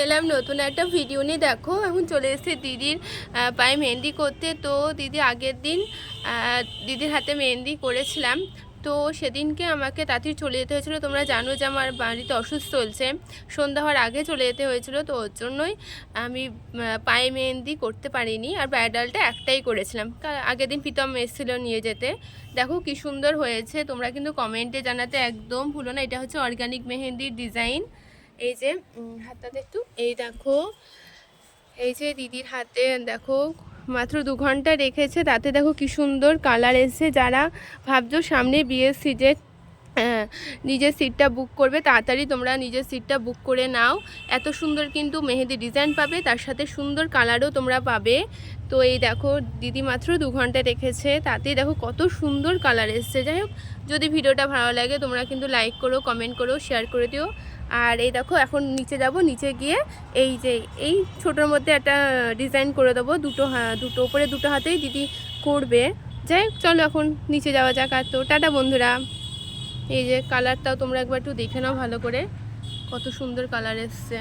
এলাম নতুন একটা ভিডিও নিয়ে। দেখো এখন চলে এসেছে দিদির পায়ে মেহেন্দি করতে। তো দিদি আগের দিন দিদির হাতে মেহেন্দি করেছিলাম। তো সেদিনকে আমাকে তাড়াতাড়ি চলে যেতে হয়েছিলো। তোমরা জানো যে আমার বাড়িতে অসুস্থ চলছে, সন্ধ্যা হওয়ার আগে চলে যেতে হয়েছিল। তো ওর জন্যই আমি পায়ে মেহেন্দি করতে পারিনি, আর ব্রাইডালটা একটাই করেছিলাম। আগের দিন প্রীতম এসেছিলো নিয়ে যেতে। দেখো কি সুন্দর হয়েছে, তোমরা কিন্তু কমেন্টে জানাতে একদম ভুলো না। এটা হচ্ছে অর্গানিক মেহেন্দির ডিজাইন। এই যে হাতটাতে একটু এই দেখো, এই যে দিদির হাতে দেখো মাত্র 2 ঘন্টা রেখেছে, তাতে দেখো কি সুন্দর কালার এসেছে। যারা ভাবছো সামনে বিয়ের সিজে নিজের সিটটা বুক করবে, তাড়াতাড়ি তোমরা নিজের সিটটা বুক করে নাও। এত সুন্দর কিন্তু মেহেদি ডিজাইন পাবে, তার সাথে সুন্দর কালারও তোমরা পাবে। তো এই দেখো দিদি মাত্র 2 ঘন্টা রেখেছে, তাতেই দেখো কত সুন্দর কালার এসছে। যাই হোক, যদি ভিডিওটা ভালো লাগে তোমরা কিন্তু লাইক করো, কমেন্ট করো, শেয়ার করে দিও। আর এই দেখো এখন নিচে যাব, নিচে গিয়ে এই যে এই ছোটোর মধ্যে একটা ডিজাইন করে দেবো। দুটো উপরে দুটো হাতেই দিদি করবে। যাই হোক, চলো এখন নিচে যাওয়া যাক। আর তো টাটা বন্ধুরা। এই যে কালারটাও তোমরা একবার একটু দেখে নাও ভালো করে, কত সুন্দর কালার এসছে।